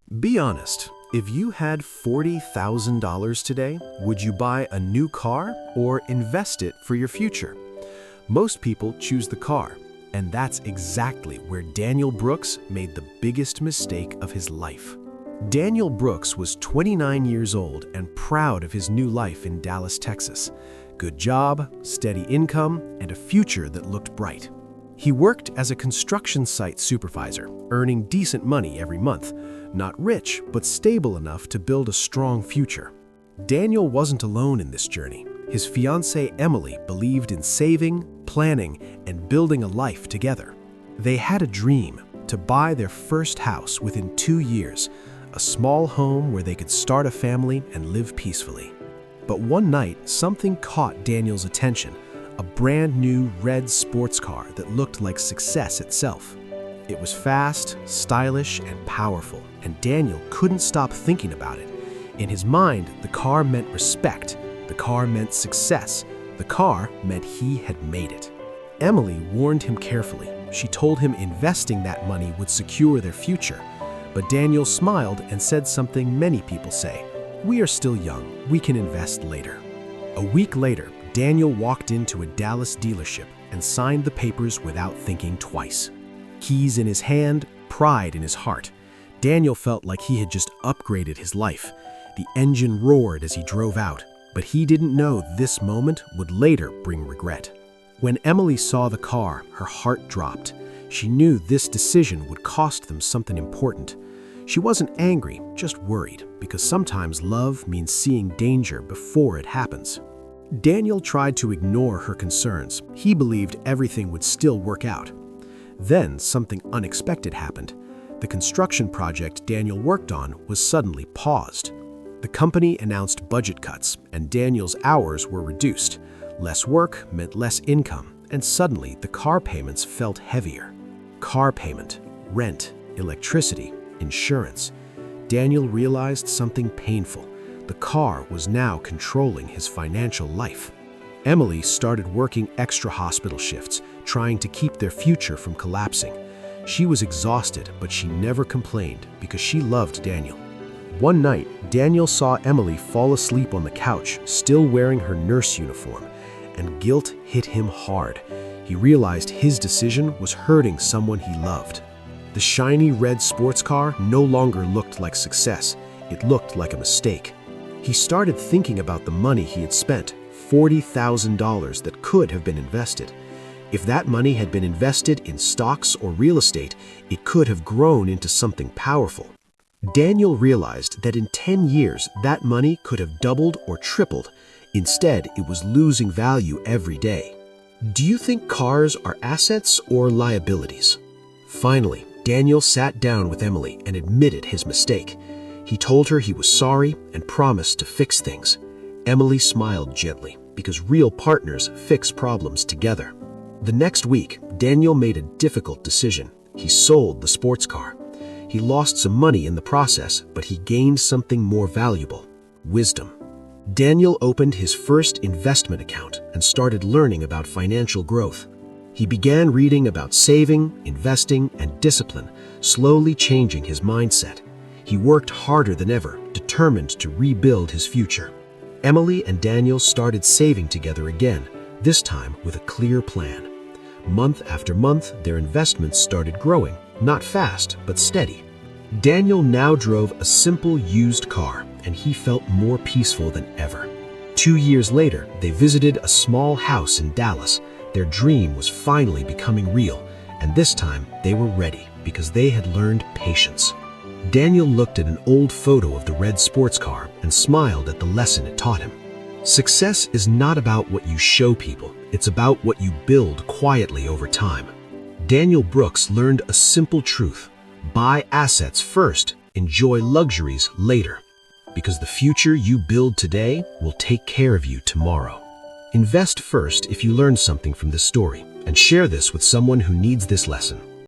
Be honest, if you had $40,000 today, would you buy a new car or invest it for your future? Most people choose the car, and that's exactly where Daniel Brooks made the biggest mistake of his life. Daniel Brooks was 29 years old and proud of his new life in Dallas, Texas. Good job, steady income, and a future that looked bright. He worked as a construction site supervisor, earning decent money every month. Not rich, but stable enough to build a strong future. Daniel wasn't alone in this journey. His fiancée Emily believed in saving, planning, and building a life together. They had a dream to buy their first house within 2 years, a small home where they could start a family and live peacefully. But one night, something caught Daniel's attention, a brand new red sports car that looked like success itself. It was fast, stylish, and powerful, and Daniel couldn't stop thinking about it. In his mind, the car meant respect, the car meant success, the car meant he had made it. Emily warned him carefully. She told him investing that money would secure their future. But Daniel smiled and said something many people say: "We are still young, we can invest later." A week later, Daniel walked into a Dallas dealership and signed the papers without thinking twice. Keys in his hand, pride in his heart. Daniel felt like he had just upgraded his life. The engine roared as he drove out, but he didn't know this moment would later bring regret. When Emily saw the car, her heart dropped. She knew this decision would cost them something important. She wasn't angry, just worried, because sometimes love means seeing danger before it happens. Daniel tried to ignore her concerns. He believed everything would still work out. Then something unexpected happened. The construction project Daniel worked on was suddenly paused. The company announced budget cuts, and Daniel's hours were reduced. Less work meant less income, and suddenly the car payments felt heavier. Car payment, rent, electricity, insurance. Daniel realized something painful. The car was now controlling his financial life. Emily started working extra hospital shifts, trying to keep their future from collapsing. She was exhausted, but she never complained because she loved Daniel. One night, Daniel saw Emily fall asleep on the couch, still wearing her nurse uniform, and guilt hit him hard. He realized his decision was hurting someone he loved. The shiny red sports car no longer looked like success. It looked like a mistake. He started thinking about the money he had spent, $40,000 that could have been invested. If that money had been invested in stocks or real estate, it could have grown into something powerful. Daniel realized that in 10 years, that money could have doubled or tripled. Instead, it was losing value every day. Do you think cars are assets or liabilities? Finally, Daniel sat down with Emily and admitted his mistake. He told her he was sorry and promised to fix things. Emily smiled gently because real partners fix problems together. The next week, Daniel made a difficult decision. He sold the sports car. He lost some money in the process, but he gained something more valuable: wisdom. Daniel opened his first investment account and started learning about financial growth. He began reading about saving, investing, and discipline, slowly changing his mindset. He worked harder than ever, determined to rebuild his future. Emily and Daniel started saving together again, this time with a clear plan. Month after month, their investments started growing, not fast, but steady. Daniel now drove a simple used car, and he felt more peaceful than ever. 2 years later, they visited a small house in Dallas. Their dream was finally becoming real, and this time they were ready because they had learned patience. Daniel looked at an old photo of the red sports car and smiled at the lesson it taught him. Success is not about what you show people, it's about what you build quietly over time. Daniel Brooks learned a simple truth: buy assets first, enjoy luxuries later. Because the future you build today will take care of you tomorrow. Invest first if you learned something from this story, and share this with someone who needs this lesson.